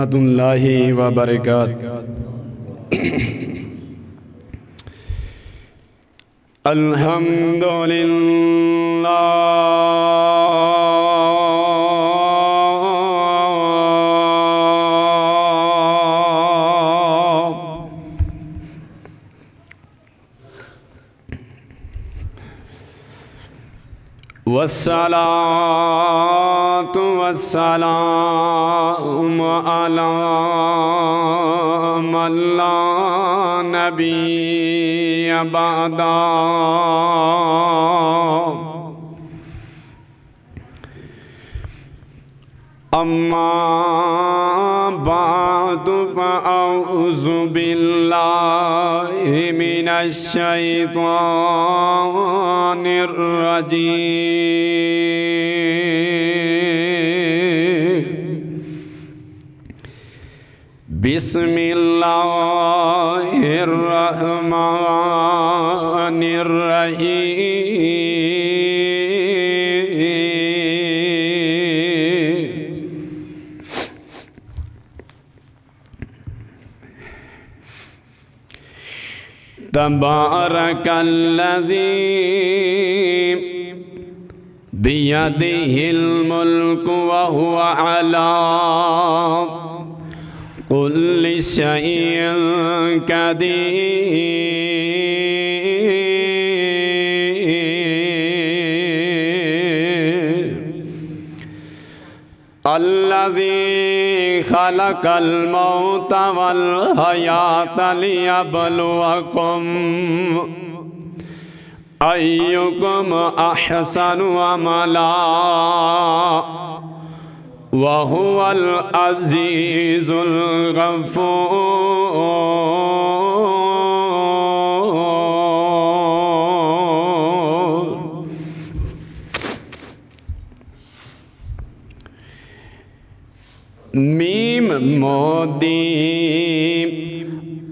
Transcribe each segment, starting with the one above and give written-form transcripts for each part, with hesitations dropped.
ورحمۃ اللہ وبرکاتہ۔ والصلاة والسلام على من لا نبي بعده أما بعد فأعوذ بالله من الشيطان الرجيم بسم الله الرحمن الرحيم تبارك الذي بيده الملك وهو على كل شيء قدير الذي خلق الموت والحياة ليبلوكم أيكم أحسن عملا وهو العزيز الغفور میم مودی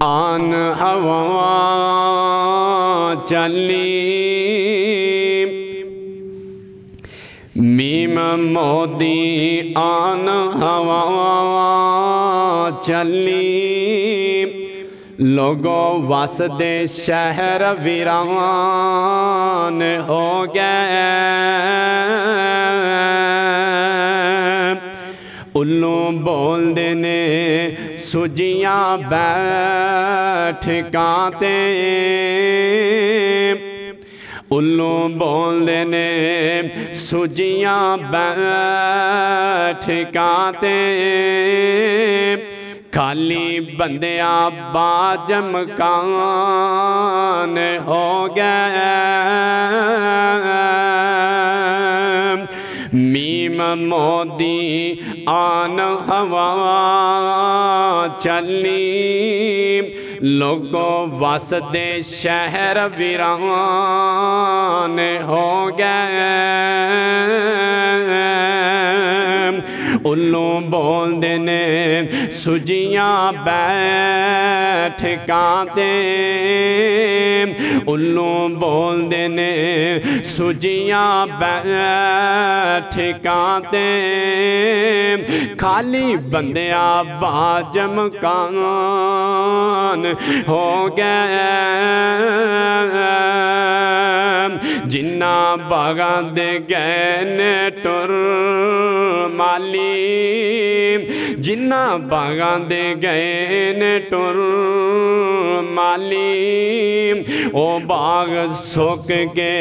آن ہوا چلی میم مودی آن ہوا چلی لوگوں واسدے شہر ویران ہو گئے الو بول دینے سجیاں بیٹھ کانتے الو بول دینے سجیاں بیٹھ کانتے خالی بندیاں باجم کان ہو گئے میم مودی آن ہوا چلی لوگوں واسدے شہر ویران ہو گئے الو بول دینے سجیاں بیٹھ کانتے الو بول دینے سجیاں بیٹھ کانتے خالی بندیاں باجم کان ہو گئے جنہ باغاں دے گئے نے ٹر مالی جنہ باغاں دے گئے نے ٹر مالی او باغ سوک کے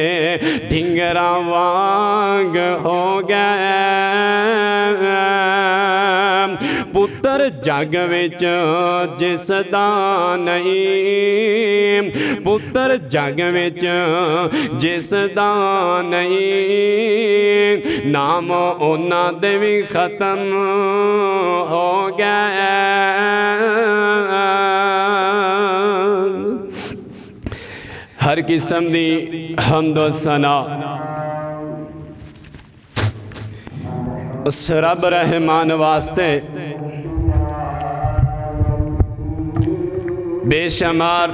ڈھنگرا وانگ ہو گئے پتر جگ وچ جس دا نہیں پتر جگ وچ جس دا نہیں نام اونا دے بھی ختم ہو گئے ہر قسم دی حمد و ثنا اس رب رحمان واسطے بے شمار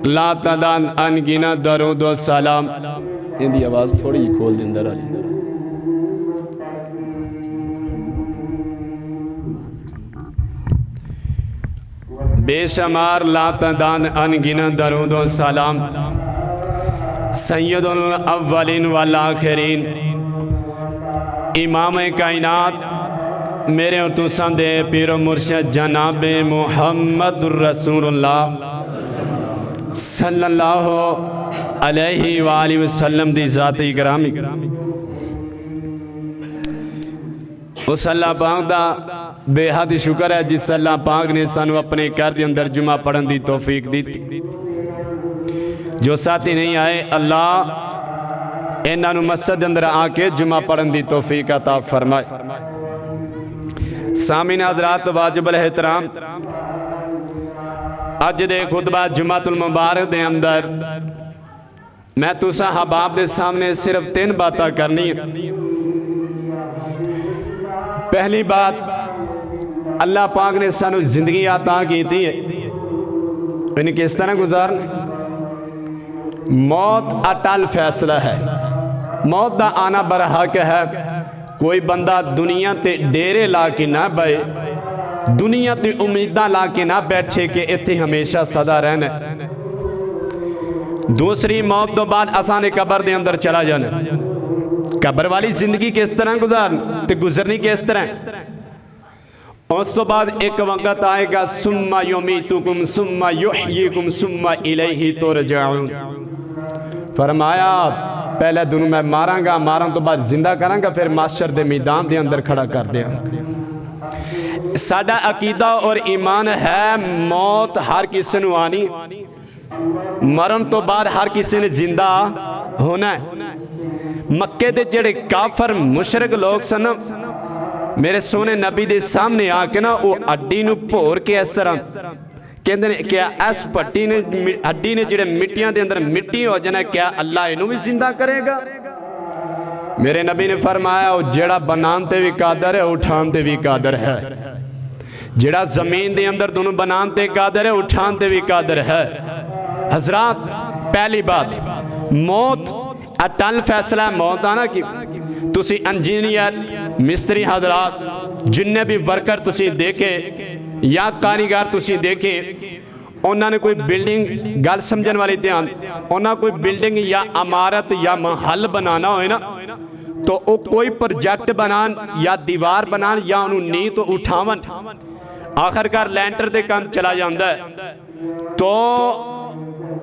لا تعداد انگنت درود و سلام ان دی آواز تھوڑی کھول دیں در آلی بے شمار لا تعداد انگنت درود و سلام سید الاولین والآخرین امام کائنات میرے اور تساں دے پیر و مرشد جناب محمد رسول اللہ صلی اللہ علیہ وآلہ وسلم دی ذات گرامی اس اللہ پاک دا بے حد شکر ہے جس اللہ پاک نے سانو اپنے گھر دے اندر جمعہ پڑھن دی توفیق دیتی جو ساتھی نہیں آئے اللہ انہاں نو مسجد اندر آ کے جمعہ پڑھن دی توفیق عطا فرمائے سامعین حضرات واجب الاحترام اج دے خطبہ جمعہ المبارک دے اندر میں تساں حباب دے سامنے صرف 3 باتاں کرنی ہیں پہلی بات اللہ پاک نے سانو زندگی عطا کی تھی انہیں کس طرح گزارنا موت اٹل فیصلہ ہے موت دا آنا برحق ہے کوئی بندہ دنیا تے ڈیرے لا کے نہ بائے دنیا تے امیدہ لا کے نہ بیٹھے کہ اتھے ہمیشہ صدا رہنا دوسری موت تو بعد آسان قبر دے اندر چلا جانا قبر والی زندگی کس طرح گزارنا تے گزرنی کس طرح اس تو بعد ایک وقت آئے گا ثم یمیتکم ثم یحییکم ثم الیہ ترجعون فرمایا پہلے دنوں میں ماراں تو بعد زندہ کراں گا پھر معاشر دے میدان دے اندر کھڑا کر دیا ساڈا عقیدہ اور ایمان ہے موت ہر کسی نو آنی مرن تو بعد ہر کسی نے زندہ ہونا ہے مکے دے جڑے کافر مشرک لوگ سن میرے سونے نبی دے سامنے آ کے نا وہ اڈی نو پور کے اس طرح کہندے نے کیا اس پٹی نے اڈی نے جڑے مٹیاں دے اندر مٹی ہو جانا کیا اللہ انہوں بھی زندہ کرے گا میرے نبی نے فرمایا وہ جڑا بنان تے بھی قادر ہے اٹھان تے بھی قادر ہے جڑا زمین دے اندر دونوں بنان تے قادر ہے اٹھان تے بھی قادر ہے حضرات پہلی بات موت اٹل فیصلہ ہے موت آنا کی تسی انجینئر مستری حضرات جنہیں بھی ورکر تسی دیکھے یا کاریگر تسی دیکھے انہوں نے کوئی بلڈنگ گل سمجھن والی دھیان انہوں نے کوئی بلڈنگ یا عمارت یا محل بنانا ہوئے نا تو وہ کوئی پروجیکٹ بنان یا دیوار بنان یا انہوں نہیں تو اٹھاون آخر کار لینٹر دے کام چلا جاندہ ہے تو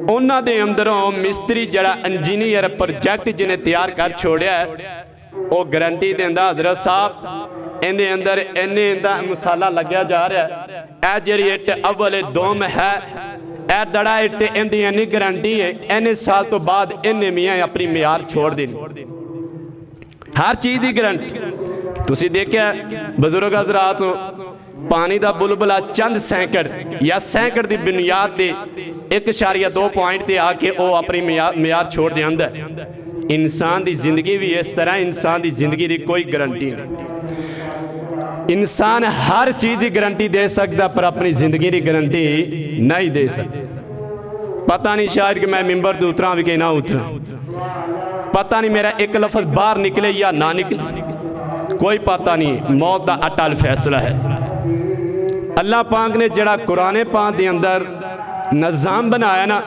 انہاں دے اندروں مستری جڑا انجینئر پروجیکٹ جنہیں تیار کر چھوڑیا ہے وہ گارنٹی دیندہ حضرت صاحب انہیں اندر مسالہ لگیا جا رہا ہے اے جری اٹ اول دوم ہے اے دڑا اٹ اندھی انہیں گارنٹی ہے انہیں سال تو بعد انہیں میاں اپنی معیار چھوڑ دینی ہر چیز دی گارنٹی تسی دیکھیں بزرگ حضرات پانی دا بلبلا چند سینکڑ یا سینکڑ دی بنیاد دے 1.2 پوائنٹ تے آکے او اپنی معیار چھوڑ دے اندر انسان دی زندگی بھی اس طرح انسان دی زندگی دی کوئی گارنٹی نہیں انسان ہر چیز دی گارنٹی دے سکتا پر اپنی زندگی دی گارنٹی نہیں دے سکتا پتہ نہیں شاید کہ میں ممبر تو اتراں بھی کہ نہ اتراں پتہ نہیں میرا ایک لفظ باہر نکلے یا نہ نکلے کوئی پتہ نہیں موت دا اٹل فیصلہ ہے اللہ پاک نے جڑا قرآن پاک دے اندر نظام بنایا نا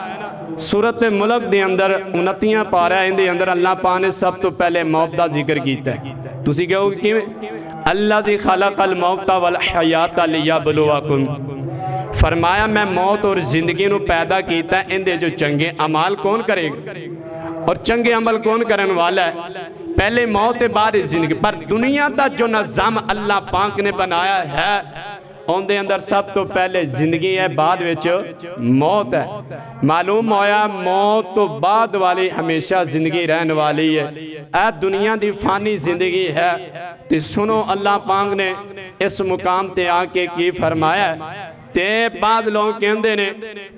سورت ملک دے اندر 29 پارا ہیں دے اندر اللہ پاک نے سب تو پہلے موت دا ذکر کیتا ہے تسی کہو گے کیویں اللہ ذی خلق الموت والحیات لیبلوکم فرمایا میں موت اور زندگی نو پیدا کیتا ہے ان دے جو چنگے عمال کون کرے گا اور چنگے عمل کون کرنے والا ہے پہلے موت بعد زندگی پر دنیا دا جو نظام اللہ پاک نے بنایا ہے ان دے اندر سب تو پہلے زندگی ہے بعد وچ موت ہے معلوم ہویا موت تو بعد والی ہمیشہ زندگی رہن والی ہے اے دنیا دی فانی زندگی ہے تو سنو اللہ پاک نے اس مقام تے آکے کی فرمایا ہے تے بعد لوگ کہندے نے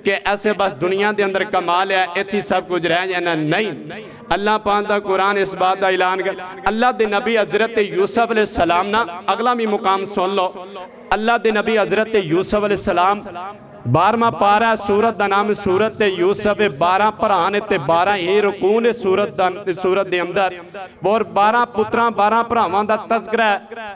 کہ ایسے بس دنیا دے اندر کمال ہے اتھی سب کچھ رہ جانا نہیں اللہ پاک دا قرآن اس بات دا اعلان کر اللہ دے نبی حضرت یوسف علیہ السلام نا اگلا بھی مقام سن لو اللہ دے نبی حضرت یوسف علیہ السلام 12ਵਾਂ ਪਾਰਾ ਸੂਰਤ ਦਾ ਨਾਮ ਸੂਰਤ ਤੇ ਯੂਸਫ 12 ਭਰਾ ਨੇ ਤੇ 12 ਹੀ ਰਕੂ ਨੇ ਸੂਰਤ ਦੇ ਅੰਦਰ ਔਰ 12 ਪੁੱਤਰਾਂ 12 ਭਰਾਵਾਂ ਦਾ ਤਜ਼ਕਰਾ ਹੈ।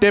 ਤੇ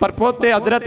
ਪਰ ਪੋਤੇ ਹਜ਼ਰਤ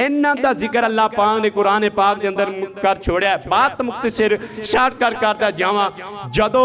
ਇਹਨਾਂ ਦਾ ਜ਼ਿਕਰ ਅੱਲਾਹ ਪਾਕ ਨੇ ਕੁਰਾਨ ਪਾਕ ਦੇ ਅੰਦਰ ਕਰ ਛੋੜਿਆ। ਬਾਤ ਮੁਖਤਸਰ ਸ਼ਾਰਟ ਕਰਦਾ ਜਾਵਾਂ, ਜਦੋਂ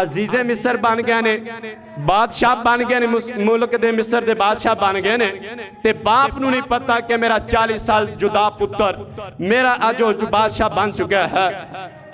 ਅਜ਼ੀਜ਼ ਮਿਸਰ ਬਣ ਗਏ ਨੇ, ਬਾਦਸ਼ਾਹ ਬਣ ਗਏ ਨੇ, ਮੁਲਕ ਦੇ ਮਿਸਰ ਦੇ ਬਾਦਸ਼ਾਹ ਬਣ ਗਏ ਨੇ ਤੇ ਬਾਪ ਨੂੰ ਨਹੀਂ ਪਤਾ ਕਿ ਮੇਰਾ 40 ਸਾਲ ਜੁਦਾ ਪੁੱਤਰ ਮੇਰਾ ਅੱਜ ਉਹ ਬਾਦਸ਼ਾਹ ਬਣ ਚੁੱਕਾ ਹੈ।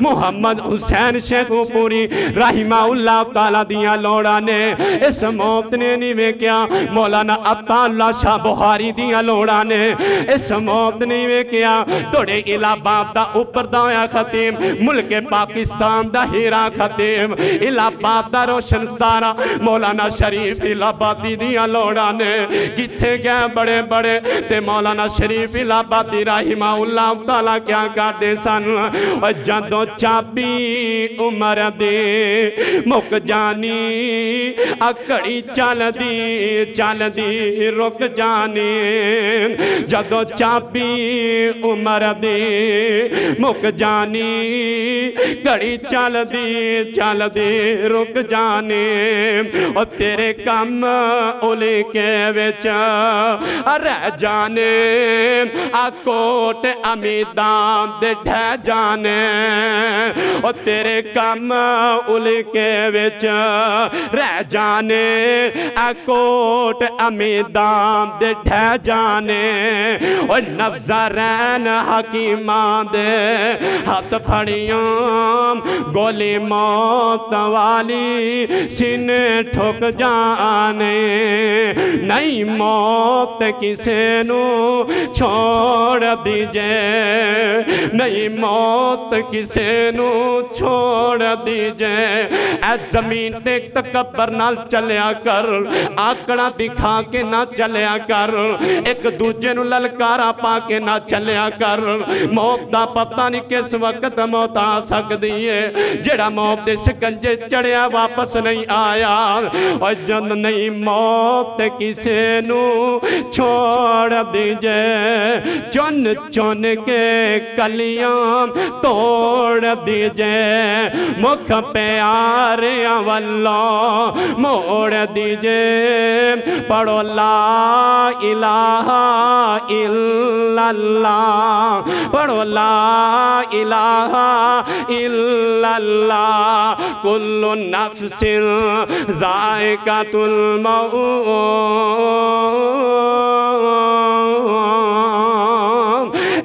محمد حسین شیخ پوری رحمہ اللہ تعالیٰ دیا لوڑا نے اس موت نے نہیں میں کیا مولانا عطا اللہ شاہ بخاری دیا لوڑا نے اس موت نہیں میں کیا توڑے الہ باب دا اوپر دایا ختیم ملک پاکستان دا ہیرا ختیم الہ باب دا روشن ستارہ مولانا شریف الہ آبادی دیا لوڑا نے کتھے گئے بڑے بڑے تے مولانا شریف الہ آبادی رحمہ اللہ تعالیٰ کیا کر دے سن جدوں چابی عمر دے مک جانی اکڑی چل دی رک جانی جدوں چابی عمر دے مک جانی کڑی چل دی رک جانی اور تیرے کم اولے کے وچ رہ جانے کوٹ امیدان دے ڈھہ جانے اور تیرے کم اولے کے وچ رہ جانے کوٹ امیدان دے ڈھہ جانے اور نفذرین حکیمان دے ہاتھ پھڑیاں گولی موت والی سینے ٹھوک جانے نہیں موت کسے نو چھوڑ دیجے نہیں موت کسے نو چھوڑ دیجے اے زمین تے تکبر نہ چلیا کر آکڑا دکھا کے نہ چلیا کر ایک دوجے نو للکارا پا کے نہ چلیا کر موت دا پتہ نہیں کس وقت موت آ سکتی ہے جڑا موت دے شکنجے چڑھیا واپس نہیں آیا اور جن نہیں موت کسے نو چھوڑ دیجے چن چن کے کلیاں توڑ دیجے مکھ پیاریاں واللہ موڑ دیجے پڑھو لا الہ الا اللہ پڑھو لا الہ الا اللہ کل نفس ذائقۃ الموت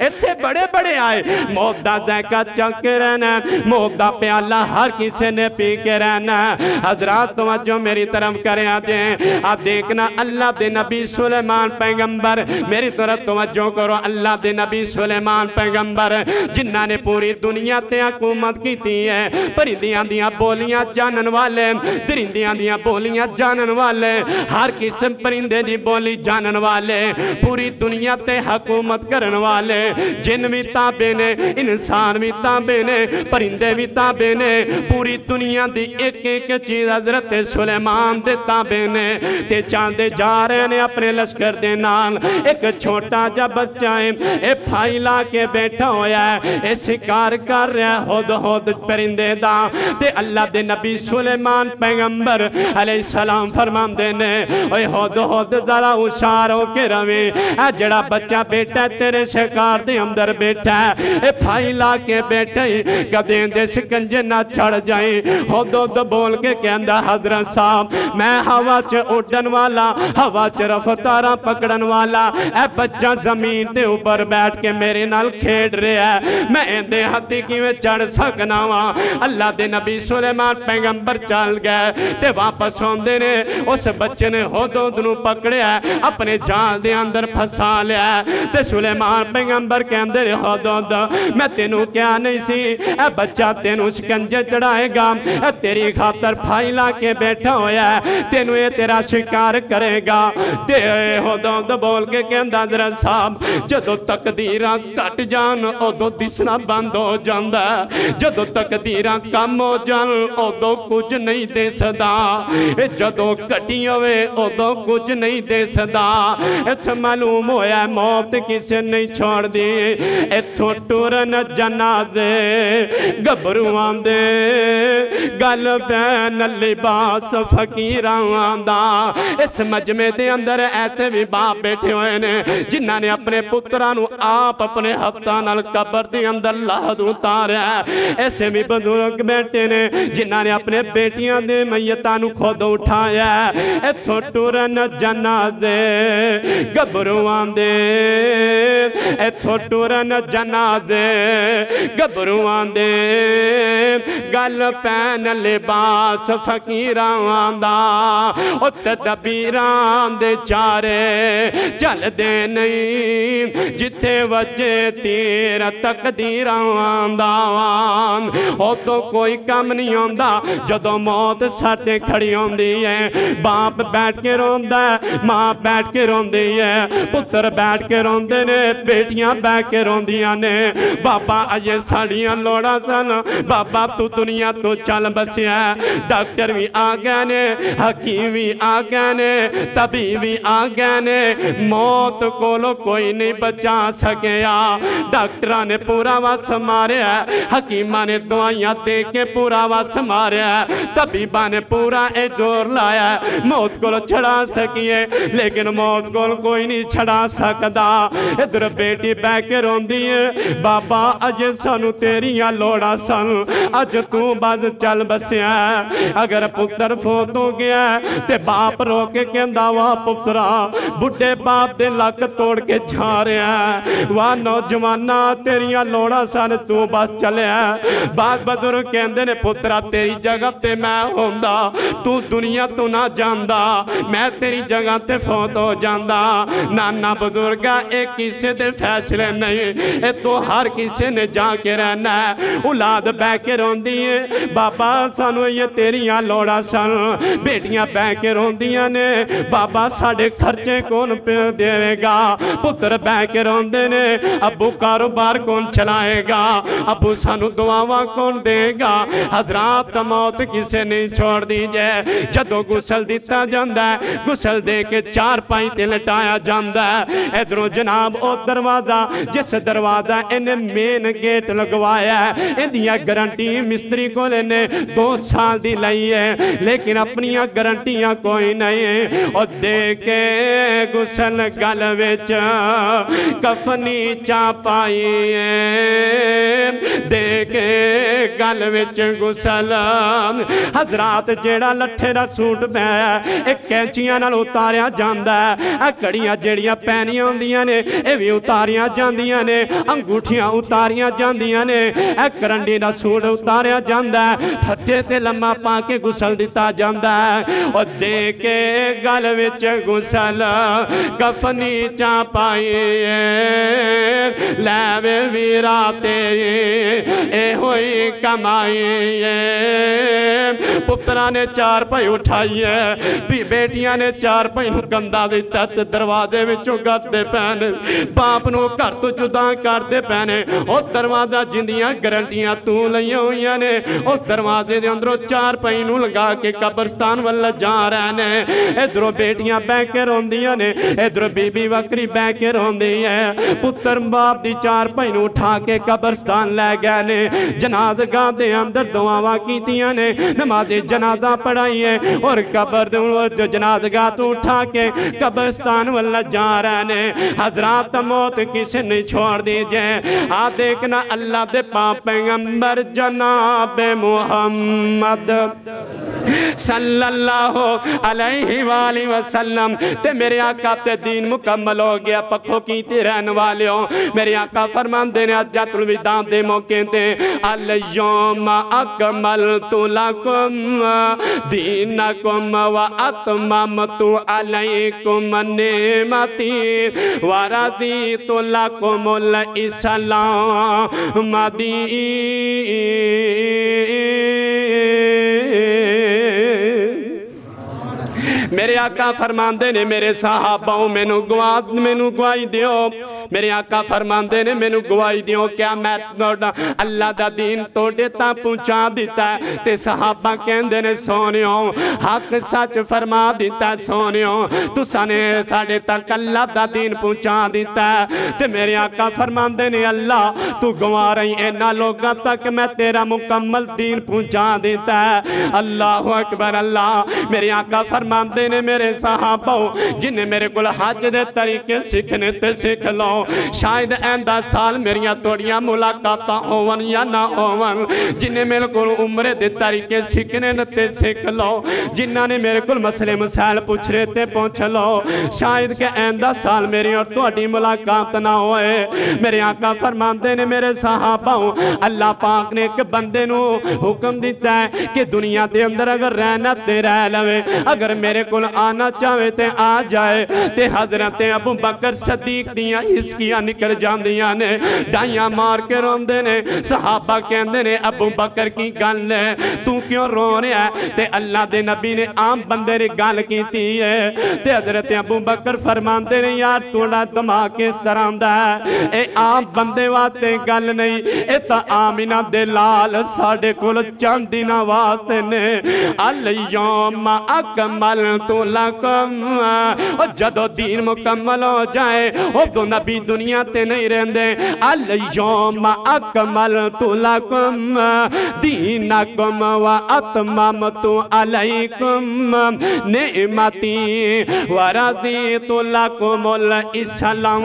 اتھے بڑے بڑے آئے موت دا ذائقہ چک کے رہنا موت دا پیالہ ہر کسی نے پی کے رہنا حضرات توجہ میری طرف کریں آتے ہیں آپ دیکھنا اللہ دے نبی سلیمان پیغمبر میری طرف توجہ کرو اللہ دے نبی سلیمان پیغمبر جنہاں نے پوری دنیا تے حکومت کی تھی ہے پرندیاں دیاں بولیاں جانن والے درندیاں دیاں بولیاں جانن والے ہر قسم پرندے دی بولی جانن والے پوری دنیا تے حکومت کرن والے جن بھی تابے نے انسان بھی تابے نے پرندے بھی تابے نے پوری دنیا دی ایک ایک چیز حضرت سلیمان دے تابے نے تے چاندے جا رہے نے اپنے لشکر دے نال ایک چھوٹا جا بچہ ہے پھائی لا کے بیٹھا ہویا ہے شکار کر رہا ہے ہود ہود پرندے دا تے اللہ دے نبی سلیمان پیغمبر علیہ السلام فرمان دینے اوہ ہود ہود ذرا اشار ہو کے رویں جڑا بچہ بیٹھا تیرے شکار دے اندر بیٹھا ہے پھائی لا کے بیٹھے کدیں دے شکنجے نہ چھڑ جائیں ہود ہود بول کے کہندہ حضرت صاحب میں ہوا چ اڑن والا ہوا چ رفتارہ پکڑن والا اے بچہ زمین دے اوپر بیٹھ کے میرے نال کھیڑ رہا ہے میں دے ہاتھی کی میں چڑھ سکنا ہوا اللہ دے نبی سلیمان پیغمبر چل گئے تے واپس ہوندے نے اس بچے نے ہود ہود نو پکڑیا اپنے جان دے اندر پھسا لیا تے سلیمان پیغمبر کے اندر ہود ہود میں تینوں کیا نہیں سی اے بچہ تینوں شکنجے چڑھائے گا تیری خاطر پھائی لا کے بیٹھا ہویا ہے تینوں یہ تیرا شکار کرے گا تے ہود ہود بول کے کہندہ حضرت صاحب جدو تقدیرہ کٹ جان ادو دسنا بند ہو جاندہ جدو تقدیرہ کم ہو جان ادو کچھ نہیں دے صدا جدو کٹی ہوئے ادو کچھ نہیں دے صدا اتھا معلوم ہویا موت کسے نہیں چھوڑ دی اتھو ٹورن جنازے گبروان دے گل بین لباس فقیران دا اس مجمع دے اندر ایسے بھی باپ بیٹھے ہوئے نے جنہاں نے اپنے پترانو آپ اپنے ہفتان قبر دے اندر لحد اتارا ہے ایسے بھی بزرگ بیٹھے نے جنہاں نے اپنے بیٹیاں دے میتانو خود اٹھایا ہے اتھو ٹورن جنازے گبروان دے اتھو ٹورن جنازے گبروان دے گل پین لباس فقیران دا او تدبیران دے چارے چل دے نہیں جتے وجے تیر تقدیران دا او تو کوئی کم نہیں ہوندا جدو موت ساٹے کھڑی ہوندی ہے باپ بیٹھ کے روندہ ہے ماں بیٹھ کے روندی ہے پتر بیٹھ کے روندے نے بیٹیاں بیٹھ کے روندیاں نے بابا اجے ساڑیاں لوڑا سن بابا تو دنیا تو چل بسیا ڈاکٹر بھی آگئے نے حکیم بھی آگئے نے طبیب بھی آگئے نے موت کولو کوئی نہیں بچا سکیا ڈاکٹرہ نے پورا واس ماریا حکیمہ نے دعائیاں دے کے پورا واس ماریا طبیبہ نے پورا جور لایا موت کو چھڑا سکیے لیکن موت کو کوئی نہیں چھڑا سکتا ادھر بیٹی بے کے رون دیئے بابا اج سانو تیریاں لوڑا سن اج تو باز چل بسیا اگر پتر فوت ہو گیا تے باپ رو کے کہندا وا پترا بڑھے باپ دے لک توڑ کے جھا رہا وا نوجوانہ تیریاں لوڑا سن تو بس چلیا بعد بزرگ کہندے نے پترا تیری جگہ تے میں ہوندا تو دنیا تو نہ جاندہ میں تیری جگہ تے فوت ہو جاندہ نانا بزرگا ایک کسی دے فیصلے نہیں اے تو ہر کسی نے جا کے رہنا ہے اولاد بے کے رون دیئے بابا سانو یہ تیریاں لوڑا سن بیٹیاں بے کے رون دیاں نے بابا ساڑے خرچے کون پہ دے گا پتر بے کے رون دینے ابو کاروبار کون چلائے گا ابو سانو دعاواں کون دے گا حضرات موت کسے نہیں چھوڑ دیجئے جدو گسل دیتا جاندہ ہے گسل دے کے چار پائیں تے لٹایا جاندہ ہے ادھروں جناب او دروازہ جس دروازہ انہیں مین گیٹ لگوایا ہے اندیا گرانٹی مستری کو لینے 2 سال دی لئی ہے لیکن اپنیاں گرانٹیاں کوئی نہیں ہے اور دے کے گسل گل وچ کفنی چاپائی ہے دے کے گل وچ گسل حضرات جیڑا لٹھے دا سوٹ پایا ایک کینچیاں نال اتاریا جاندہ ہے کڑیاں جیڑیاں پینیاں ہوندیاں نے اے بھی اتاریاں جاندیاں نے انگوٹھیاں اتاریاں جاندیاں نے اے کرنڈی دا سوٹ اتاریا جاندہ ہے پھٹے تے لمحہ پا کے گسل دیتا جاندہ ہے اور دے کے گل وچ گسل کفنی چاپائی لیوے ویرا تیری اے ہوئی کمائی پترہ نے چار پائی اٹھائی ہے بیٹیاں نے چار پائی نو گندہ دیتا تے دروازے میں چونگت دے پہنے باپ نو کر تو جدا کر دے پہنے او دروازہ جندیاں گرنٹیاں تو لئیاں ہوئیاں نے او دروازے دے اندروں چار پائی نو لگا کے قبرستان والا جا رہنے ادھروں بیٹیاں بے کے رون دیاں نے ادھروں بی بی وکری بے کے رون دی ہے پتر باپ دی چار پائی نو اٹھا کے قبرستان لے گئے نے جنازگاہ دے اندر دعاواں کیتیاں نے نماز جنازہ پڑھائی ہے اور قبر دے جنازگاہ تو اٹھا کے قبرستان والا جا رہنے حضرات موت کسی نہیں چھوڑ دیجئے دیکھنا اللہ دے پاک پیغمبر جناب محمد صلی اللہ علیہ وآلہ وسلم تے میرے آقا تے دین مکمل ہو گیا پکھو کیتے رہن والے ہوں میرے آقا فرمان دینے حجۃ الوداع دے موقع تے الیوم اکملت لکم دینکم و اتممت علیکم نعمتی و رضیت لکم الاسلام میرے آقا فرمان دینے میرے صحابہوں میں نو گواہی دیو میرے آقا فرمان دینے میں نو گواہی دیو کیا میں اللہ دا دین تو دیتا پہنچا دیتا ہے تے صحابہ کہن دینے سونیوں حق سچ فرما دیتا ہے سونیوں تو سانے ساڑے تک اللہ دا دین پہنچا دیتا ہے تے میرے آقا فرمان دینے اللہ تو گواہ رہی اینا لوگا تک میں تیرا مکمل دین پہنچا دیتا ہے اللہ اکبر اللہ میرے آقا فرمان دینے میرے صحابہ جنہیں میرے کل حج دے طریقے سکھنے تے سکھ لو شاید ایندا سال میریاں توڑیاں ملاقاتاں ہون یا نہ ہون جنہیں میرے کو عمرے دے طریقے سیکھنے نتے سیکھ لو جنہاں نے میرے کو مسئلے مسائل پوچھ رہے تے پہنچ لو شاید کہ ایندا سال میری اور تہاڈی ملاقات نہ ہوئے میرے آقا فرماندے نے میرے صحابہ اللہ پاک نے ایک بندے نو حکم دیتا ہے کہ دنیا دے اندر اگر رہنا تے رہ لوے اگر میرے کو آنا چاہے تے آ جائے تے حضرت ابو بکر صدیق دیاں ہسکیاں نکل جاندیاں نے ڈائیاں مار کے روندے نے صحابہ کہندے نے ابو بکر کی گل ہے تو کیوں رو رہا ہے تے اللہ دے نبی نے عام بندے نے گل کیتی ہے تے حضرت ابو بکر فرماندے نے یار توڑا دماغ اس طرح دا ہے اے عام بندے واتے گل نہیں اے تا آمینہ دے لال ساڑھے کل چاندی نواستے نے الیوم اکملت لکم اور جدو دین مکمل ہو جائے وہ دو نبی دنیا تے نہیں رہندے الیوم اکملت لکم دینکم و اتممت علیکم نعمتی و رضیت لکم الاسلام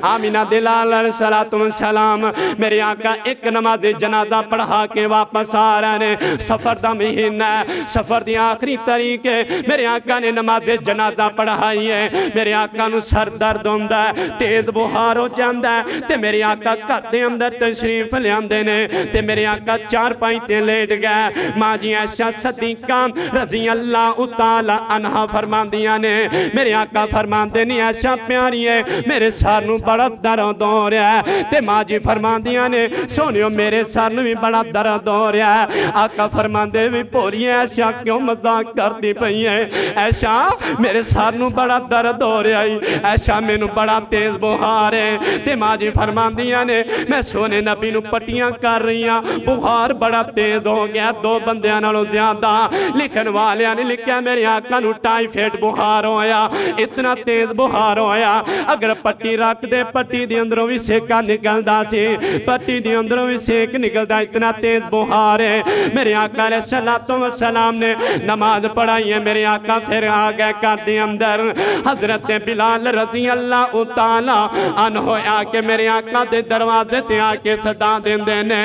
آمینہ دلال علیہ السلام میرے آقا ایک نماز جنازہ پڑھا کے واپس آ رہے ہیں سفر دا مہینہ ہے سفر دی آخری طریقے میرے آقا نے نماز جنازہ پڑھائی ہے میرے آقا نو سر درد ہوندہ ہے تیز بخار ہو جاندہ ہے تے میرے آقا گھر دے اندر تشریف لے آندے نے تے میرے آقا چار پائیں لیٹ گئے ماں جی عائشہ صدیقہ رضی اللہ تعالی عنہ فرماندیاں نے میرے آقا فرماندے نے عائشہ پیاری ہے میرے سر نو بڑا درد ہو رہا ہے تے ماں جی فرماندیاں نے سونیو میرے سر نو بھی بڑا درد ہو رہا ہے آقا فرماندے بھی پوری عائشہ کیوں مذاق کرتی پئی ہے عائشہ میرے سر نو بڑا درد ہو رہا ہے عائشہ میں نو بڑا تیز بخار ہے تے ماں جی فرماندیاں نے میں سونے نبی نو پٹیاں کر رہی ہوں بخار بڑا تیز ہو گیا دو بندیاں نالوں زیادہ لکھن والیاں نے لکھیا میرے آقا نو ٹائیفائڈ بخار ہویا اتنا تیز بخار ہویا اگر پٹی رکھ دے پٹی دی اندروں بھی سیکا نکلدا سی پٹی دی اندروں بھی سیک نکلدا اتنا تیز بخار ہے میرے آقا علیہ السلام نے نماز پڑھائی ہے میرے آقا پھر آگئے کر دی اندر حضرت بلال رضی اللہ تعالی عنہ آکے میرے آقا دے دروازے تے آکے صدا دین دینے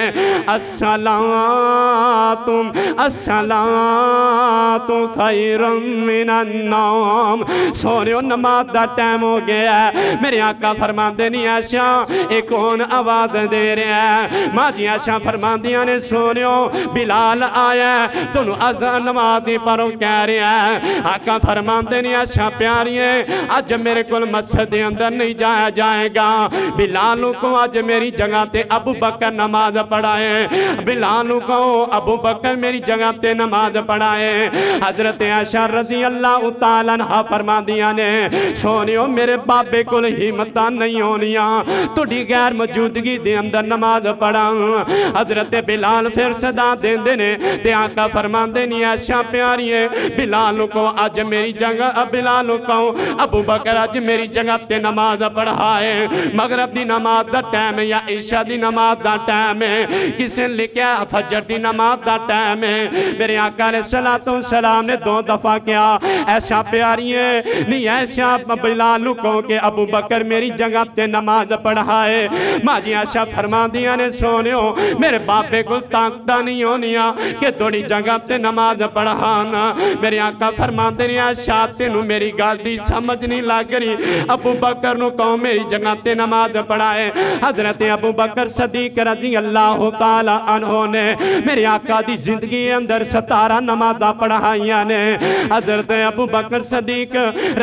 السلام خیر من النوم سونیو نماز دا ٹائم ہو گیا ہے میرے آقا فرماندے نہیں عائشہ ایک کون آواز دے رہے ہیں ماں جی عائشہ فرماندیاں نے سونیو بلال آیا ہے تنو ازان نمازی پرو کہہ رہے ہیں آقا فرماندے نہیں عائشہ پیاری ہے آج میرے کل مسجد اندر نہیں جایا جائے گا بلالوں کو آج میری جگہ تے ابو بکر نماز پڑھائے بلالوں کو ابو بکر میری جگہ تے نماز پڑھائے حضرت عائشہ رضی اللہ تعالیٰ عنہ فرماندیاں نے سونیو میرے بابے کو ہمتاں نہیں ہونیاں توڑی غیر موجودگی دے اندر نماز پڑھا حضرت بلال پھر صدا دین دینے تے آقا فرماندے نہیں عائشہ پیاری ہے بلالوں کو آج میری جگہ بلالوں کو ابو بکر آج میری جگہ تے نماز پڑھائے مغرب دی نماز دا ٹائم ہے یا عشاء دی نماز دا ٹائم ہے کسی نے لکھیا فجر دی نماز دا ٹائم ہے میرے آقا علیہ السلام نے دو دفعہ کیا ایسا پیاری ہے نہیں ایسا بلالوں کو کہ ابو بکر میری جگہ تے نماز پڑھائے ماں جی عائشہ فرماندیاں نے سونیو میرے باپے کو طاقتہ نہیں ہونیاں کہ دوڑی جگہ تے نماز پڑھانا میرے آقا فرماندے نے عائشہ تینوں میری گل دی سمجھ نہیں لگ رہی ابو بکر نو کہو میری جگہ تے نماز پڑھائے حضرت ابو بکر صدیق رضی اللہ تعالی عنہ نے میرے آقا دی زندگی اندر 17 نمازہ پڑھائیاں نے حضرت ابو بکر صدیق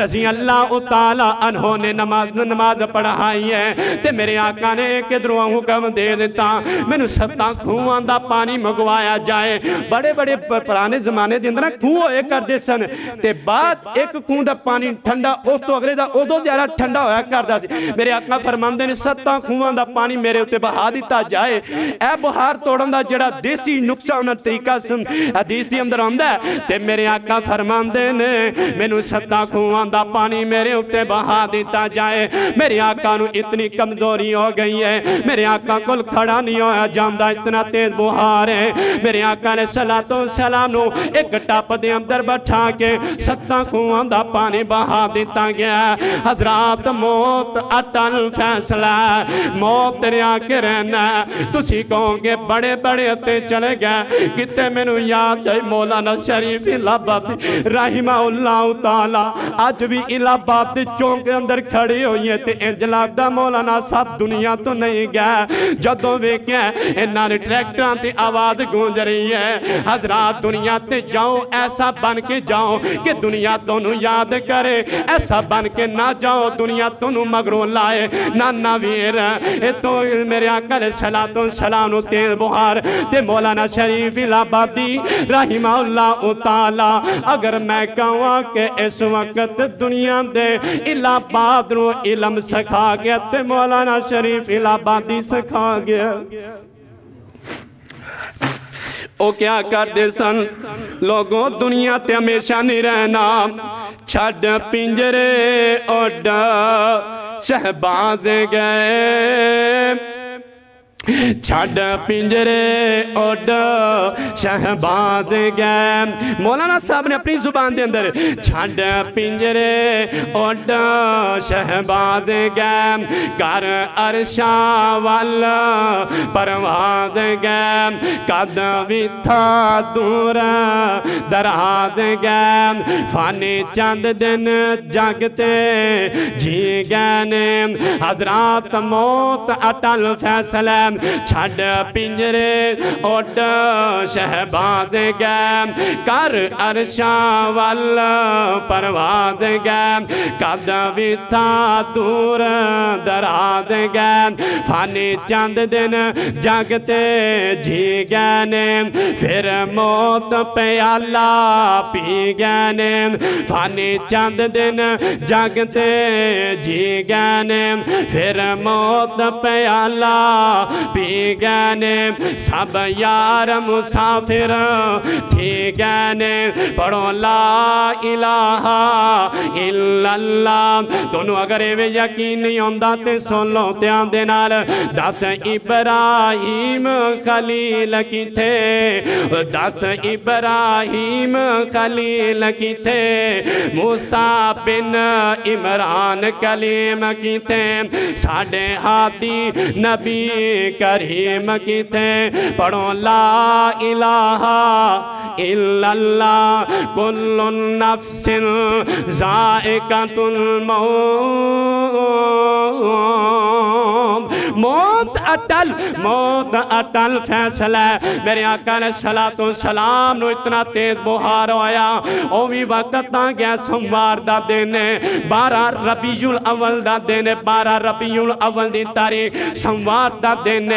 رضی اللہ تعالی عنہ نے نماز پڑھائی ہے تے میرے آقا نے ایک ادھروں حکم دے دیتا میں نو 7 کھوہاں دا پانی منگوایا جائے بڑے بڑے پرانے زمانے دے اندر کھوہ ہوئے کر دے سن تے بعد ایک کھوہ دا پانی ٹھنڈا اس تو اگلے دا ادو زیادہ ٹھنڈا ہویا کر دا سی میرے آقا فرماندے نے 7 کھوہاں دا پانی میرے اتے بہا دیتا جائے اے بہار توڑن دا جڑا دیسی نقصہ انہاں طریقہ سن حدیث دی اندر آندہ ہے تے میرے آقا فرماندے نے میں نو 7 کھوہاں دا پانی میرے اتے بہا دیتا جائے میرے آقا آقا نو اتنی کمزوری ہو گئی ہے، میرے آقا کل کھڑا نہیں ہویا جاندہ، اتنا تیز بخار ہے۔ میرے آقا نے صلاۃ و سلام نو ایک ٹاپ دے اندر بٹھا کے 7 کنواں دا پانی بہا دیتا گیا۔ حضرات موت اٹل فیصلہ، موت تیرے آکے رہنا ہے۔ تسی کہوں گے بڑے بڑے اتے چلے گئے، کتے میں نو یاد ہے مولانا شریف الہ آبادی رحمہ اللہ تعالی آج بھی الہ آباد چونک کے اندر کھڑی ہوئی ہے تے انج لگدا مولانا صاحب دنیا تو نہیں گئے۔ جدوں ویکھیا انہاں نے ٹریکٹراں تے آواز گونج رہی ہے، حضرات دنیا تے جاؤ ایسا بن کے جاؤ کہ دنیا تونوں یاد کرے، ایسا بن کے نہ جاؤ دنیا تونوں مگروں لائے نہ ویر۔ اے تو میرے آقا علیہ الصلوۃ والسلام نو تیز بخار تے مولانا شریف الہ آبادی رحمہ اللہ تعالی اگر میں کہواں کہ اس وقت دنیا دے الہ آباد نو علم سکھا گیا تے مولانا شریف الہ آبادی سکھا گیا۔ او کیا کر دے سن لوگوں دنیا تے ہمیشہ نہیں رہنا، چھڑ پنجرے اڈ شہباز گئے، چھڑ پنجرے اڈ شہباز گئے۔ مولانا صاحب نے اپنی زبان دے اندر چھڑ پنجرے اڈ شہباز گئے، کر عرشاں وال پرواز گئے، قد بھی تھا دور دراز گئے، فانی چند دن جگتے جی گئے نے۔ حضرات موت اٹل فیصلہ، چھڑ پنجرے اڈ شہباز گئے، کر عرشاں وال پرواز گئے، قد بھی تھا دور دراز گئے، فانی چند دن جگتے جی گئے نے، پھر موت پیالہ پی گئے نے، فانی چند دن جگتے جی گئے نے، پھر موت پیالہ پی گئے نے، سب یار مسافر تھی گئے نے، پڑھو لا الہ الا اللہ۔ دونوں اگر ایویں یقین نہیں ہوندہ تے سن لو دھیان دے نال، 10 ابراہیم خلیل کی تھے، 10 ابراہیم خلیل کی تھے، موسیٰ بن عمران کلیم کی تھے، ساڑھے ہادی نبی کریم کی تھے، پڑھو لا الہ الا اللہ، کل نفس ذائقۃ الموت۔ موت اٹل فیصلہ ہے۔ میرے آقا علیہ الصلوۃ والسلام نو اتنا تیز بخار ہویا، او بھی وقت آ گیا سوموار دا دن، 12 ربیع الاول دا دن، 12 ربیع الاول دی تاریخ سوموار دا دن۔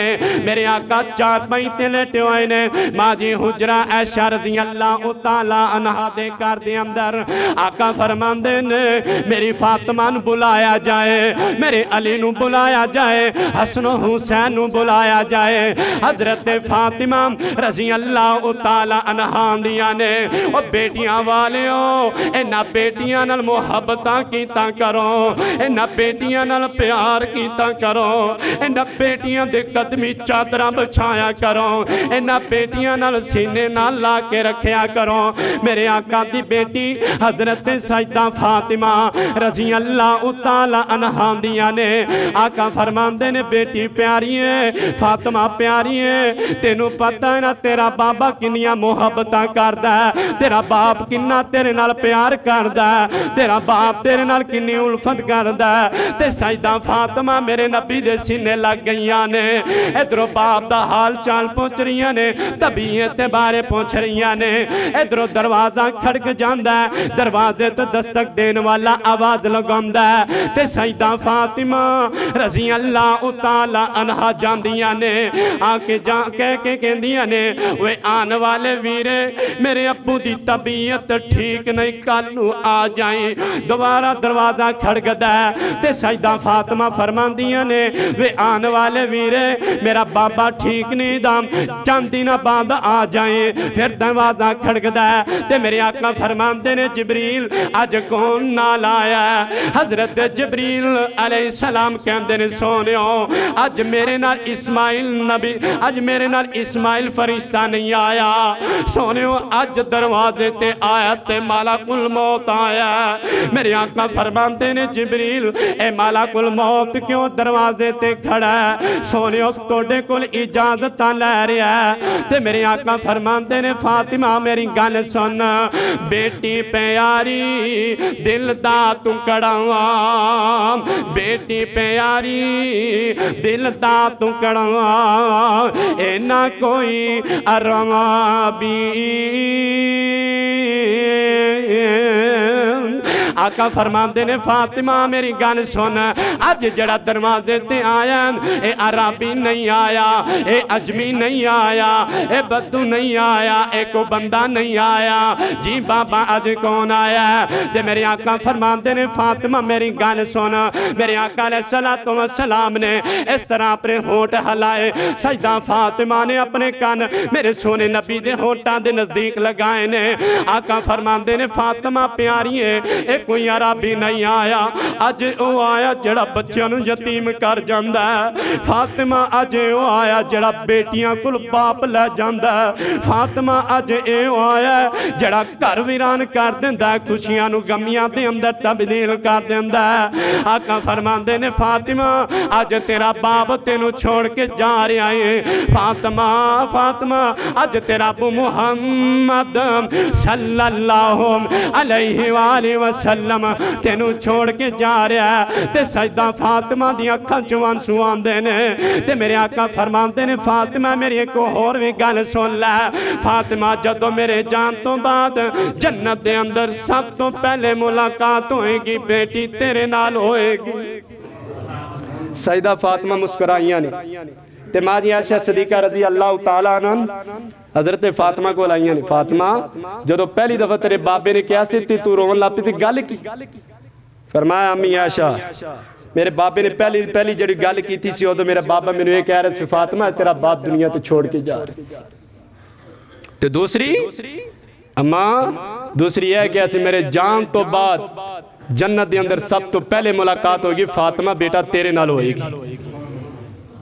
میرے آقا چار پائی تے لیٹے ہوئے نے، ماں جی حجرہ عائشہ رضی اللہ تعالی عنہا دے کر دے اندر آقا فرماندے نے میری فاطمہ نو بلایا جائے، میرے علی نو بلایا جائے، حسن و حسین نو بلایا جائے۔ حضرت فاطمہ رضی اللہ تعالی عنہا دیاں نے او بیٹیاں والے ہو، اینا بیٹیاں نال محبتاں کیتا کرو، اینا بیٹیاں نال پیار کیتا کرو، اینا بیٹیاں دے قدمی چادرہ بچھایا کرو، اینا بیٹیاں نال سینے نال لا کے رکھیا کرو۔ میرے آقا دی بیٹی حضرت سیدہ فاطمہ رضی اللہ تعالی عنہا دیاں نے آقا فرماندے نے بیٹی پیاری ہے، فاطمہ پیاری ہے، تینوں پتہ ہے نا تیرا بابا کنیاں محبتاں کردا ہے، تیرا باپ کننا تیرے نال پیار کردا ہے، تیرا باپ تیرے نال کنی الفت کردا ہے۔ تے سیدہ فاطمہ میرے نبی دے سینے لگ گئیاں نے، ادھروں باپ دا حال چال پہنچ رہیاں نے، طبیعت بارے پہنچ رہیاں نے، ادھروں دروازہ کھڑک جاندا ہے، دروازے تو دستک دین والا آواز لگاوندا ہے، تے سیدہ فاطمہ رضی اللہ تعالی عنہ جاندیاں نے آکے جا کے کہندیاں نے وہ آن والے ویرے میرے ابو دی طبیعت ٹھیک نہیں کل نو آ جائیں دوبارہ دروازہ کھڑکدا ہے تے سیدہ فاطمہ فرماندیاں نے وہ آن والے ویرے میرا بابا ٹھیک نہیں دام چند دن بعد آ جائیں پھر دروازہ کھڑکدا ہے تے میرے آقا فرماندے نے جبریل اج کون نال آیا ہے حضرت جبریل علیہ السلام کہندے نے سونیو اج میرے نال اسماعیل نبی اج میرے نال اسماعیل فرشتہ نہیں آیا سونیو اج دروازے تے آیا تے ملک الموت آیا میرے آقا فرماندے نے جبریل اے ملک الموت کیوں دروازے تے کھڑا ہے سونیو توڑے کل اجازت لے رہا ہے تے میرے آقا فرماندے نے فاطمہ میری گل سن بیٹی پیاری دل دا ٹکڑا بیٹی پیاری دل دا ٹکڑا اے نہ کوئی ارما بھی آقا فرماندے نے فاطمہ میری گل سن اج جڑا دروازے تے آیا اے عربی نہیں آیا اے اجمی نہیں آیا اے بدو نہیں آیا اے کو بندہ نہیں آیا جی بابا اج کون آیا تے میرے آقا فرماندے نے فاطمہ میری گل سن میرے آقا علیہ السلام نے اس طرح اپنے ہونٹ ہلائے سجدہ فاطمہ نے اپنے کان میرے سونے نبی دے ہونٹاں دے نزدیک لگائے نے آقا فرماندے نے فاطمہ پیاری ہے اے کوئی عربی نہیں آیا اج او آیا جڑا بچیاں نو یتیم کر جاندا ہے فاطمہ اج او آیا جڑا بیٹیاں کول باپ لے جاندا ہے فاطمہ اج اے او آیا جڑا گھر ویران کر دیندا ہے خوشیاں نو غمیاں دے اندر تبدیل کر دیندا ہے آقا فرماندے نے فاطمہ اج تیرا باپ تینو چھوڑ کے جا رہا ہے فاطمہ اج تیرا ابو محمد صلی اللہ علیہ وآلہ وسلم تینو چھوڑ کے جا رہا ہے تے سجدہ فاطمہ دی اکھاں چوں آنسو آندے نے تے میرے آقا فرماندے نے فاطمہ میری ایک اور بھی گل سن لے فاطمہ جدو میرے جان تو بعد جنت دے اندر سب تو پہلے ملاقات ہوئے گی بیٹی تیرے نال ہوئے گی سیدہ فاطمہ مسکرائیاں نے تے ماں عائشہ صدیقہ رضی اللہ تعالیٰ عنہ حضرت فاطمہ کو لائیاں نے فاطمہ جدو پہلی دفعہ تیرے بابے نے کیا سی تھی تو رون لاپی تھی گل کی فرمایا امی عائشہ میرے بابے نے پہلی جڑی گل کی تھی سی ہو تو میرا بابا میں نے یہ کہہ رہا سی فاطمہ تیرا باپ دنیا تو چھوڑ کے جا رہے تو دوسری دوسری ہے کہ ایسے میرے جان تو بعد جنت دے اندر سب تو پہلے ملاقات ہوگی فاطمہ بیٹا تیرے نال ہوئے گی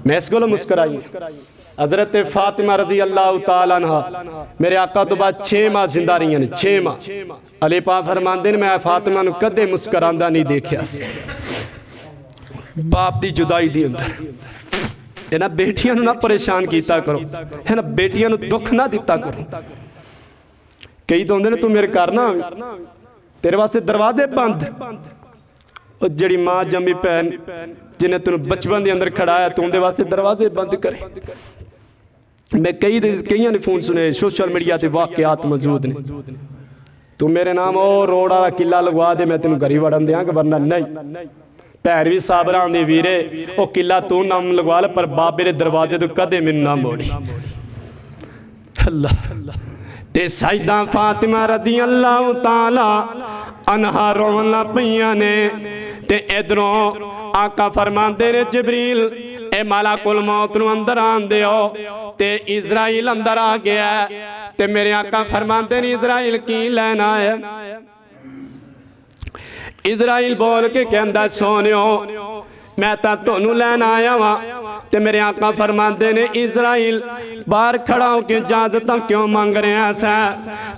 میں اس کو مسکرائی حضرت فاطمہ رضی اللہ تعالیٰ عنہ میرے آقا تو بعد 6 ماہ زندہ رہی ہیں 6 ماہ علی پاک فرماندے نے میں فاطمہ نو کدے مسکراندہ نہیں دیکھیا باپ دی جدائی دی اندر ہے نا بیٹیاں نو نہ پریشان کیتا کرو ہے نا بیٹیاں نو دکھ نہ دیتا کرو کئی تو ہوندے نے تو میرے کرنا تیرے واسطے دروازے بند اور جڑی ماں جمی پہن جنہیں تنہوں بچپن دے اندر کھڑایا تو ان دے واسطے دروازے بند کرے میں کئی نے فون سنے سوشل میڈیا تے واقعات موجود نے تو میرے نام او روڑا قلعہ لگوا دے میں تنہوں گھری وڑن دیاں کہ ورنہ نہیں پیروی صابران دے ویرے او قلعہ تو نام لگوا لے پر بابے دے دروازے تو کدے من نام موڑی اللہ تے سجدہ فاطمہ رضی اللہ تعالی عنہا رونا پئیاں نے تے ادھروں آقا فرماندے نے جبریل اے ملک الموت نو اندر آن دیو تے اسرائیل اندر آ گیا تے میرے آقا فرماندے نے اسرائیل کی لینا ہے اسرائیل بول کے کہندہ سونیو میں تا تونوں لینا آیا وہاں تے میرے آقا فرماندے نے اسرائیل باہر کھڑا ہو کے اجازتاں کیوں مانگ رہے ہیں ایسا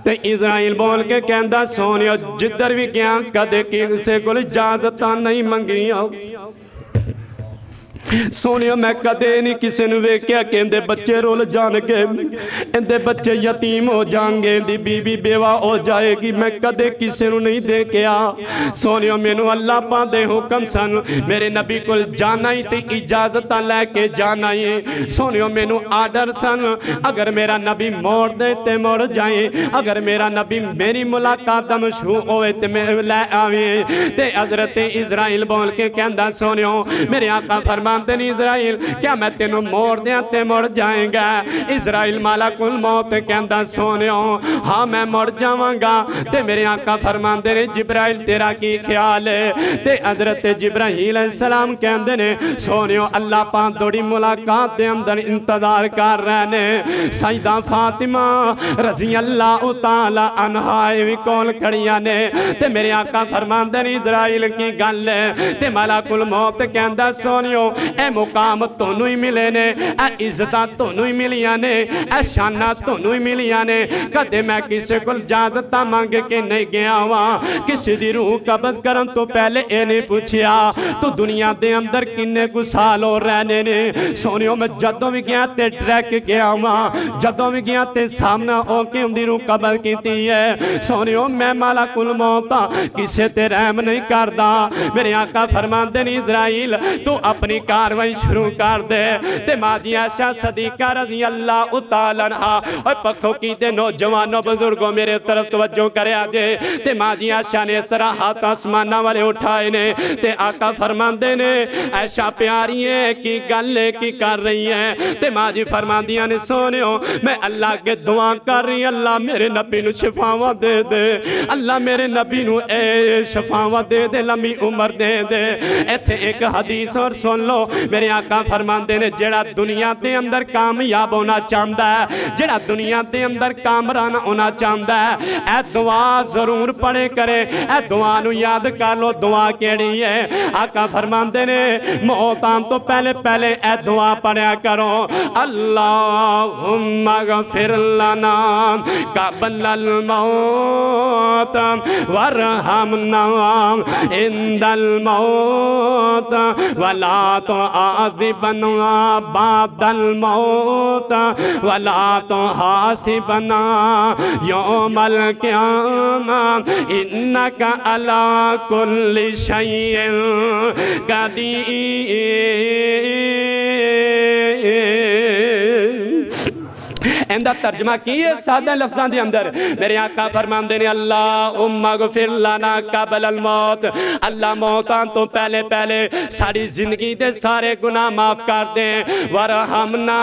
تے اسرائیل بول کے کہندہ سونیو جدر بھی کیا کدے کسی کو اجازتاں نہیں منگیاں سونیو میں کدے نہیں کسی نے ویکیا کہ اندے بچے رول جان گے اندے بچے یتیم ہو جان گے اندی بی بی بیوہ ہو جائے گی میں کدے کسی نے نہیں دیکھیا سونیو میں نو اللہ پا دے حکم سن میرے نبی کو جانا ہی تے اجازتہ لے کے جانا ہی سونیو میں نو آڈر سن اگر میرا نبی موڑ دے تے موڑ جائیں اگر میرا نبی میری ملاقات مشہور ہوئے تے میں لے آویں تے حضرت اسرائیل بول کے کہندہ سونیو میرے آقا فرمان فرماندے نے اسرائیل کیا میں تینوں موڑ دیاں تے مڑ جائیں گا؟ اسرائیل ملک الموت کہندا سونیوں ہاں میں مڑ جاواں گا۔ تے میرے آقا فرماندے نے جبرائیل تیرا کی خیال ہے؟ تے حضرت جبرائیل علیہ السلام کہندے نے سونیوں اللہ پاک دوڑی ملاقات دے اندر انتظار کر رہے نے۔ سیدہ فاطمہ رضی اللہ تعالی عنہا وی کول کھڑیاں نے تے میرے آقا فرماندے نے اسرائیل کی گل ہے تے ملک الموت کہندا سونیوں اے مقام تونوں ہی ملے نے، اے عزتاں تونوں ہی ملیاں نے، اے شاناں تونوں ہی ملیاں نے۔ کدے میں کسی کو اجازت مانگ کے نہیں گیا ہوا، کسی دی روح قبض کرن تو پہلے اے نہیں پوچھیا تو دنیا دے اندر کنے کو سال ہو رہنے نے۔ سونیوں میں جدوں بھی گیا تے ٹریک گیا ہوا، جدوں بھی گیا تے سامنا ہو کے ان دی روح قبض کیتی ہے۔ سونیوں میں ملک الموت کسے تے رحم نہیں کردا۔ میرے آقا فرماندے نے اسرائیل تو اپنی کاروائی شروع کر دے۔ تے ماجی عائشہ صدیقہ رضی اللہ تعالی عنہا اور پکھوں کی تے نوجوانوں بزرگوں میرے طرف توجہ کرے آجے۔ تے ماجی عائشہ نے اس طرح ہاتھ آسمانہ والے اٹھائے نے تے آقا فرماندے نے عائشہ پیاری ہے کی گلے کی کر رہی ہے تے ماجی فرماندیاں نے سونیوں میں اللہ کے دعا کر رہی اللہ میرے نبی نو شفاوہ دے دے، اللہ میرے نبی نو اے شفاوہ دے دے، لمبی عمر دے دے۔ ایتھے ایک حدیث اور سن لو میرے آقا فرماندے نے جڑا دنیا دے اندر کامیاب ہونا چاہتا ہے، جڑا دنیا دے اندر کامران ہونا چاہتا ہے، اے دعا ضرور پڑھے کرے، اے دعا نو یاد کر لو دعا کیڑی ہے۔ آقا فرماندے نے موتان تو پہلے پہلے اے دعا پڑھیا کرو اللہم اغفر لنا قبل الموت ورحمنا عند الموت ولا تعذبنا بعد الموت ولا تحاسبنا يوم القيامة إنك على كل شيء قدير۔ اندہ ترجمہ کیے سادہ لفظان دے اندر میرے آقا فرماندے نے اللہم اغفر لنا قبل الموت، اللہ موتان تو پہلے پہلے ساری زندگی دے سارے گناہ معاف کر دیں، ورحمنا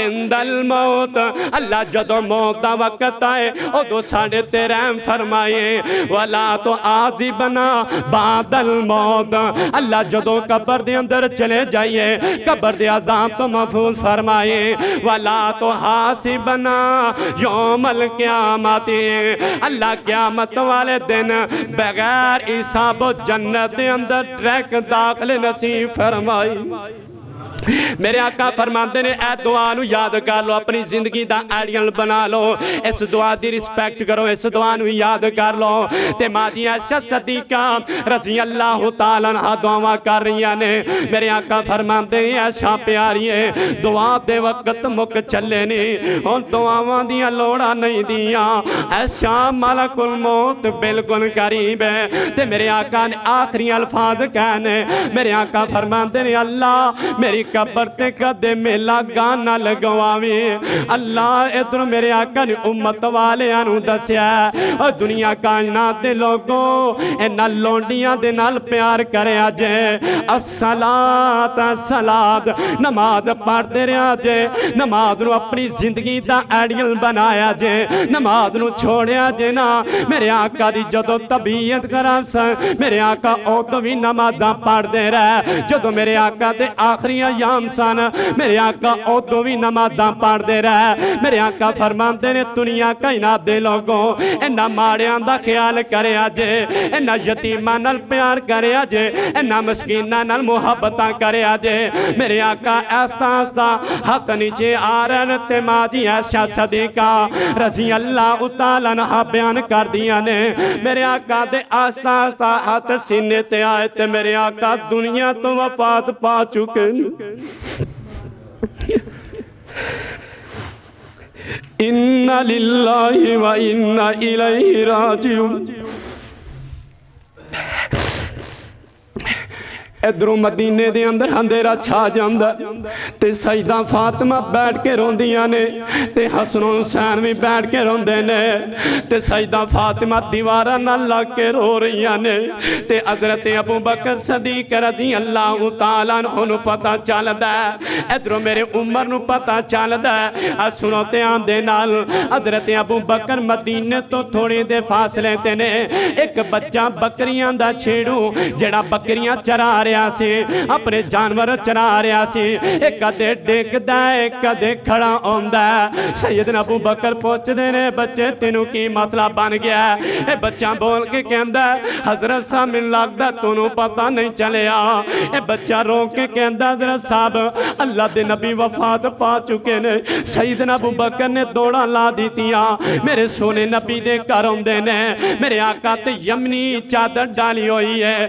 عند الموت، اللہ جدو موت دا وقت آئے او دو ساڑھے تے رحم فرمائے، ولا تو عذبنا بعد الموت، اللہ جدو قبر دے اندر چلے جائیے قبر دے عذاب تو محفوظ فرمائے، ولا تو حاسبنا یوم القیامت، اللہ قیامت والے دن بغیر حساب و جنت دے اندر ٹریک داخل نصیب فرمائی۔ میرے آقا فرماندے نے اے دعا نو یاد کر لو، اپنی زندگی دا آئیڈیل بنا لو، اس دعا دی رسپیکٹ کرو، اس دعا نو یاد کر لو۔ تے ماجی عائشہ صدیقہ رضی اللہ تعالیٰ عنہ دعا کر رہی نے۔ میرے آقا فرماندے نے عائشہ پیاری ہے دعا دے وقت مک چلے نہیں، ان دعاواں دیا لوڑا نہیں دیا، عائشہ ملک الموت بالکل قریب ہے۔ تے میرے آقا نے آخری الفاظ کہنے، میرے آقا فرماندے نے اللہ میری قبر تے کدے میلا گانا لگواوی، اللہ ادھر میرے آقا نے امت والے آنو دسیا اور دنیا کائنات دے لوگوں اینا لونڈیاں دے نال پیار کرے آجے، الصلاة الصلاة نماز پڑھ دے رہے آجے، نماز نو اپنی زندگی دا ایڈیل بنایا جے، نماز نو چھوڑے آجے نا۔ میرے آقا دی جدو طبیعت خراب سن میرے آقا او تو بھی نمازاں پڑھ دے رہے، جدو میرے آقا دے آخری ایام سن میرے آقا او تو بھی نمازاں پڑھ دے رہے۔ میرے آقا فرماندے نے دنیا کائنات دے لوگوں اینا ماڑیاں دا خیال کرے آجے، اینا یتیماں نال پیار کرے آجے، اینا مسکیناں نال محبتاں کرے آجے۔ میرے آقا ایسا ایسا ہاتھ نیچے آرن تے ماجی عائشہ صدیقہ رضی اللہ تعالیٰ عنہ بیان کر دیا نے۔ میرے آقا دے ایسا ایسا ہاتھ سینے تے آئے تے میرے آقا دنیا تو وفات پا چکے۔ اِنَّ لِلَّهِ وَإِنَّ إِلَيْهِ رَاجِعُونَ۔ ادھروں مدینے دے اندر اندھیرا چھا جاندا تے سیدہ فاطمہ بیٹھ کے روندیاں نے تے حسن و حسین بھی بیٹھ کے روندے نے تے سیدہ فاطمہ دیوارہ نہ لگ کے رو رہیاں نے تے حضرت ابو بکر صدیق رضی اللہ تعالیٰ عنہ پتہ چلدا ہے ادھروں میرے عمر نو پتہ چلدا ہے سنو تے آندے نال حضرت ابو بکر مدینے تو تھوڑی دے فاصلے تے نے ایک بچہ بکریاں دا چھیڑو جڑا بکریاں چرا رہا سی اپنے جانور چرا رہا سی ایک کدے ڈیک دائے کدے کھڑا ہوندا ہے سیدنا ابو بکر پوچھ دے نے بچے تینوں کی مسئلہ بن گیا ہے اے بچہ بول کے کہندا ہے حضرت صاحب من لگدا تونوں پتہ نہیں چلیا اے بچہ رو کے کہندا حضرت صاحب اللہ دے نبی وفات پا چکے نے سیدنا ابو بکر نے دوڑا لا دیتیاں میرے سونے نبی دے گھر ہوندے نے میرے آقا تے یمنی چادر ڈالی ہوئی ہے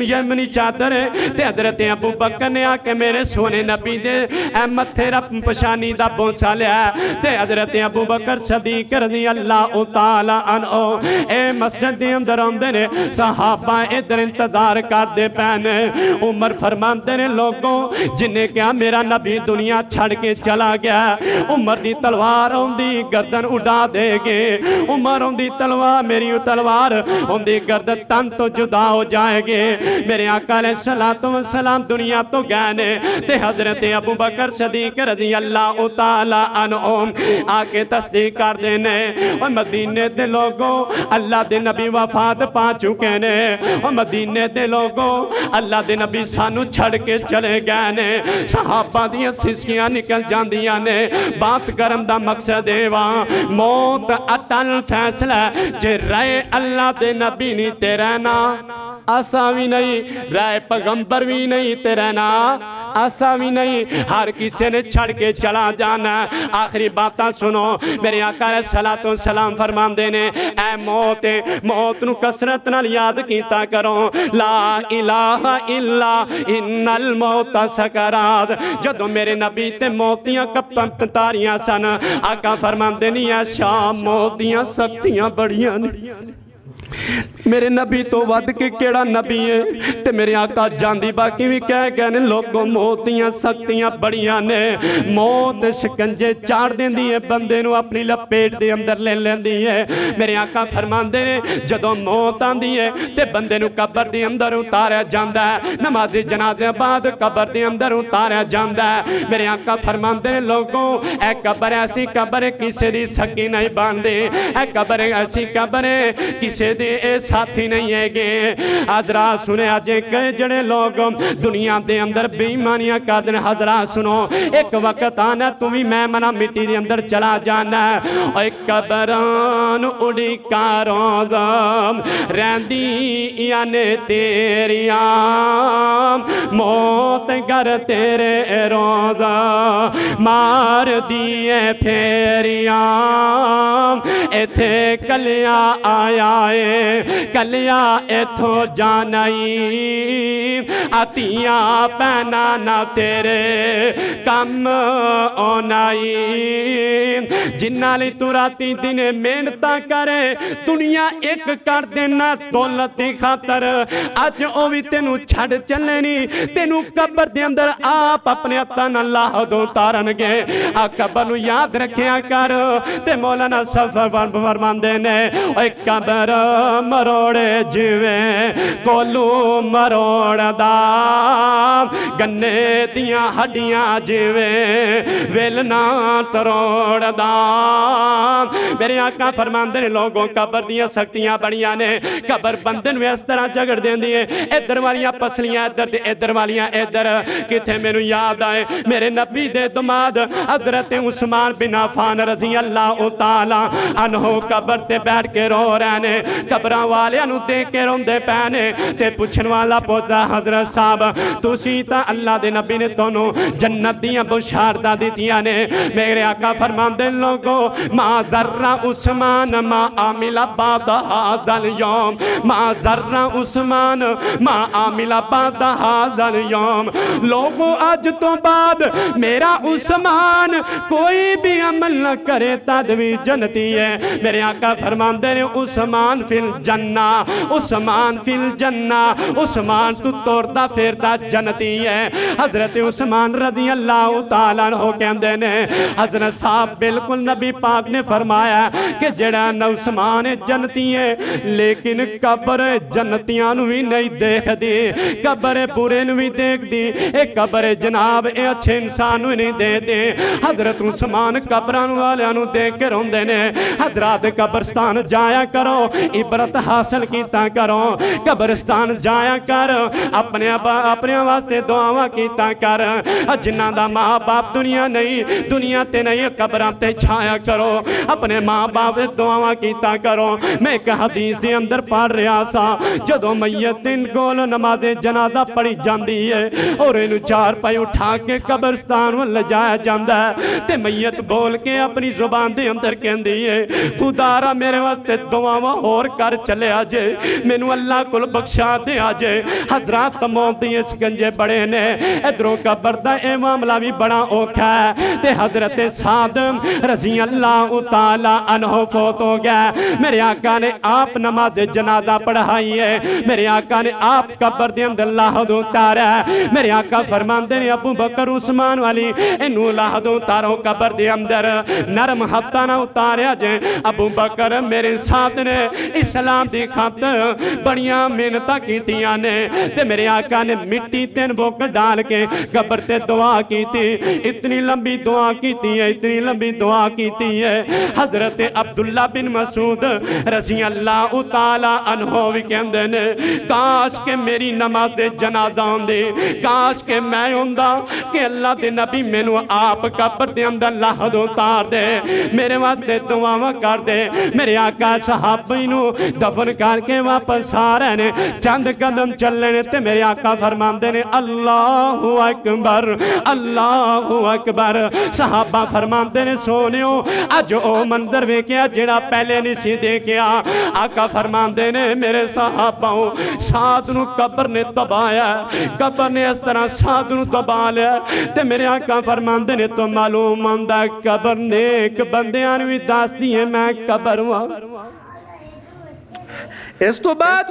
یمنی چادر ہے تے حضرت ابو بکر نے آکے میرے سونے نبی دے اے متھے رب پشانی دا بونسا لیا تے حضرت ابو بکر صدیق رضی اللہ تعالیٰ عنہ اے مسجد دے اندر ہوندے نے صحابہ ادھر انتظار کر دے پینے عمر فرماندے نے لوگوں جنہیں کیا میرا نبی دنیا چھڑ کے چلا گیا عمر دی تلوار ہوندی گردن اڑا دے گے عمر ہوندی تلوار میری تلوار ہوندی گردن تن تو جدا ہو جائے گے میرے آقا علیہ السلام دنیا تو گئے نے تے حضرت ابو بکر صدیق رضی اللہ تعالیٰ عنہ آکے تصدیق کر دینے اور مدینے دے لوگوں اللہ دے نبی وفات پا چکے نے اور مدینے دے لوگوں اللہ دے نبی سانو چھڑ کے چلے گئے نے صحابہ دیاں سسکیاں نکل جاندیاں نے بات کرم دا مقصد ہے وہاں موت اٹل فیصلہ جے رائے اللہ دے نبی نہیں تے رہنا آساوی نہیں رائے پیغمبر بھی نہیں تے رہنا آساوی نہیں ہر کسی نے چھڑ کے چلا جانا آخری باتاں سنو میرے آقا علیہ السلام فرمان دینے اے موت نو کسرت نال یاد کیتا کرو لا الہ الا ان الموت سکرات جدو میرے نبی تے موتیاں کپم تاریاں سن آقا فرمان دینی ہے شام موتیاں سختیاں بڑیاں نہیں میرے نبی تو ود کے کیڑا نبی ہے تے میرے آقا جاندی باقی بھی کہہ گئے نے لوگوں موتیاں سختیاں بڑیاں نے موت شکنجے چاڑ دین دی ہے بندے نو اپنی لپیٹ دے اندر لے لین دی ہے میرے آقا فرمان دے نے جدو موت آن دی ہے تے بندے نو قبر دی اندر اتاریا جاندہ ہے نماز جنازے بعد قبر دی اندر اتاریا جاندہ ہے میرے آقا فرمان دے نے لوگوں اے قبر ایسی قبر کسی دی سکی نہیں باندے اے قبر ایسی قبر کسی دی اے ساتھی نہیں ہے گے حضرات سنے آجے کئی جڑے لوگ دنیا دے اندر بیمانیاں کر دیں حضرات سنو ایک وقت آنا تمہیں میں منا مٹی دے اندر چلا جانا ہے ایک قبران اڑی کا روزم رہندی یعنی تیریاں موت گر تیرے روزہ مار دیئے پھیریاں ایتھے کلیاں آیا کلیا ایتھو جانائی آتیاں پہنانا تیرے کم اونائی جنہ لی تو راتی دینے محنتاں کرے دنیا ایک کر دینا دولتی خاطر آج اوی تینو چھڑ چلنی تینو قبر دے اندر آپ اپنے اتنا اللہ دو تارن گے قبر نو یاد رکھیا کر تے مولانا سفر فرمان دینے ایک قبر مروڑے جویں کولو مروڑ دا گنے دیاں ہڈیاں جویں ویلنا تروڑ دا میرے آقا فرمان دے لوگوں قبر دیاں سختیاں بڑیاں نے قبر بندن میں اس طرح جگڑ دین دیئے ادھر والیاں پسلیاں ادھر دے ادھر والیاں ادھر کتے میں نو یاد آئے میرے نبی دے دماد حضرت عثمان بن عفان رضی اللہ تعالیٰ عنہ قبر تے بیٹھ کے رو رہنے قبران والے انو دیکھ کے روندے پہنے تے پوچھن والا پوچھتا حضرت صاحب تو سیتا اللہ دے نبی نے تونوں جنت دیاں بشاردہ دیتیاں نے میرے آقا فرمان دے لوگوں ما ذرہ عثمان ما عامل بعد هذا اليوم ما ذرہ عثمان ما عامل بعد هذا اليوم لوگوں آج تو بعد میرا عثمان کوئی بھی عمل نہ کرے تدوی جنتی ہے میرے آقا فرمان دے عثمان فی فی الجنہ، عثمان فی الجنہ، عثمان تو توڑتا پھرتا جنتی ہے۔ حضرت عثمان رضی اللہ تعالیٰ عنہ کہندے نے حضرت صاحب بالکل نبی پاک نے فرمایا کہ جڑا نہ عثمان جنتی ہے لیکن قبر جنتیاں نو بھی نہیں دیکھ دی، قبر برے نو بھی دیکھ دی، ایک قبر جناب اے اچھے انسان نو نہیں دے دے۔ حضرت عثمان قبران والے نو دیکھ کے روندے نے حضرات قبرستان جایا کرو، عبرت حاصل کیتا کرو، قبرستان جایا کر، اپنے واسطے دعاواں کیتا کر، جنہاں دا ماں باپ دنیا نہیں، دنیا تے نہیں، قبراں تے چھایا کرو، اپنے ماں باپ دعاواں کیتا کرو۔ میں ایک حدیث دے اندر پڑھ رہا سا، جدوں میت کول نماز جنازہ پڑھی جاندی ہے اور اینو چار پائی اٹھا کے قبرستان ول جایا جاندا ہے تے میت بول کے اپنی زبان دے اندر کہندی ہے خدا را میرے واسطے دعاواں اور کر چلے آجے، مینوں اللہ کول بخشا دے آجے۔ حضرات موت دی سکنجے بڑے نے، ادھروں قبر دا اے معاملہ بھی بڑا اوکھا ہے تے حضرت سعد رضی اللہ تعالیٰ عنہ فوت ہو گیا۔ میرے آقا نے آپ نماز جنازہ پڑھائی ہے، میرے آقا نے آپ قبر دے اندر لحد اتارا ہے۔ میرے آقا فرماندے نے ابو بکر عثمان والی انہوں لحد اتارو قبر دے اندر، نرم ہفتہ نہ اتاریا جائیں۔ ابو بکر میرے ساتھ نے اسلام دی خاطر بڑیاں محنتاں کیتیاں نے تے میرے آقا نے مٹی تین بوک ڈال کے قبر تے دعا کی تھی، اتنی لمبی دعا کیتی ہے، اتنی لمبی دعا کیتی ہے۔ حضرت عبداللہ بن مسعود رضی اللہ تعالیٰ عنہ بھی کہندے نے کاش کہ میری نماز جنازہ ہوندی، کاش کہ میں ہوندا کہ اللہ دے نبی مینوں آپ قبر دے اندر لحد اتار دے، میرے واسطے دعاواں کر دے۔ میرے آقا صحابی نو دفن کر کے واپس آ رہے نے، چند قدم چلنے نے تے میرے آقا فرماندے نے اللہ اکبر اللہ اکبر۔ صحابہ فرماندے نے سونیو اج او منظر ویکھیا جڑا پہلے نہیں سی دیکھیا۔ آقا فرماندے نے میرے صحاباؤں سعد نو قبر نے تبایا، قبر نے اس طرح سعد نو تبا لیا تے میرے آقا فرماندے نے تو معلوم ہوندا قبر نیک بندیاں نو دس دی ہے میں قبر ہوں۔ اس تو بعد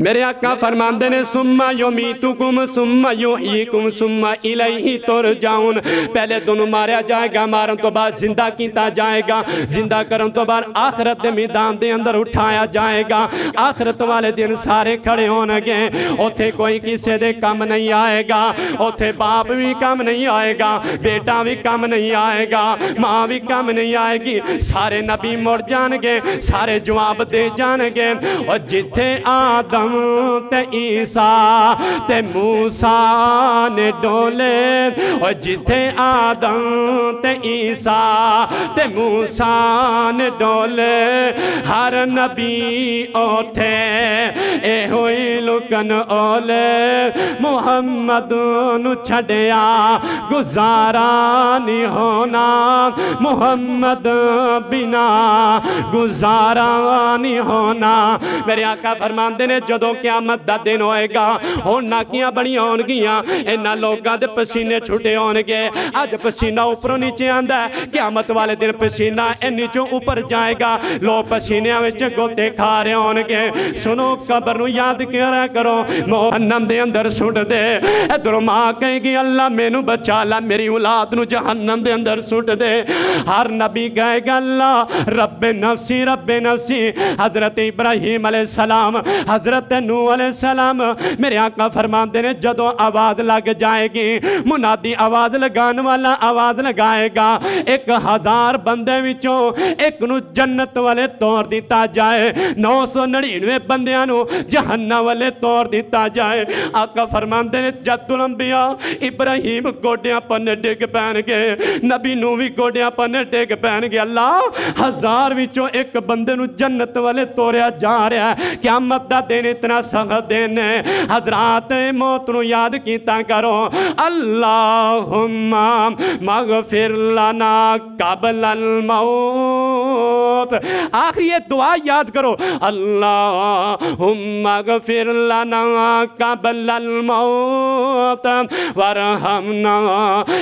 میرے آقا فرماندے نے ثم یمیتکم ثم یحییکم ثم الیہ ترجعون، پہلے دونوں ماریا جائے گا، مارن تو بعد زندہ کیتا جائے گا، زندہ کرن تو بعد آخرت دے میدان دے اندر اٹھایا جائے گا۔ آخرت والے دن سارے کھڑے ہونے گے، اوتھے کوئی کسے دے کم نہیں آئے گا، اوتھے باپ بھی کم نہیں آئے گا، بیٹا بھی کم نہیں آئے گا، ماں بھی کم نہیں آئے گی، سارے نبی مر جان گے، سارے جواب دے جان گے۔ اور جتھے آدم تے عیسیٰ تے موسیٰ نے ڈولے، اور جتھے آدم تے عیسیٰ تے موسیٰ نے ڈولے، ہر نبی اوٹھے اے ہوئی لکن اولے، محمد نو چھڑیا گزارا نہیں ہونا، محمد بنا گزارا نہیں ہونا۔ میرے آقا فرماندے نے جدوں قیامت دا دن ہوئے گا ہون ناکیاں بڑی ہون گیاں، انہاں لوگاں دے پسینے چھوٹے ہون گے، آج پسینہ اوپروں نیچے آندہ ہے، قیامت والے دن پسینہ نیچوں اوپر جائے گا، لوگ پسینے وچ گوتے کھا رہے ہون گے۔ سنو قبر نو یاد کرا کرو، جہنم دے اندر سٹ دے، ادھر ماں کہے گی اللہ مینوں بچا لا، میری اولاد نو جہنم دے اندر سٹ دے۔ ہر نبی کہے گا اللہ رب نفسی رب نفسی۔ حضرت ابراہیم علیہ السلام، حضرت نوح علیہ السلام، میرے آقا فرماندے نے جدوں آواز لگ جائے گی، منادی آواز لگان والا آواز لگائے گا، 1000 بندے وچوں ایک نو جنت والے توڑ دیتا جائے، 999 بندیاں نو جہنم والے توڑ دیتا جائے۔ آقا فرماندے نے جد الانبیاء ابراہیم گوڑیاں پنے ڈگ پہن گے، نبی نوح بھی گوڑیاں پنے ڈگ پہن گے۔ اللہ 1000 وچوں ایک بندے نو جنت والے توڑیا جا رہا ہے، قیامت دا دن اتنا سخت دن ہے۔ حضرات موت نو یاد کیتا کرو، اللہم مغفر لنا قبل الموت، آخری یہ دعا یاد کرو، اللہم مغفر لنا قبل الموت ورحمنا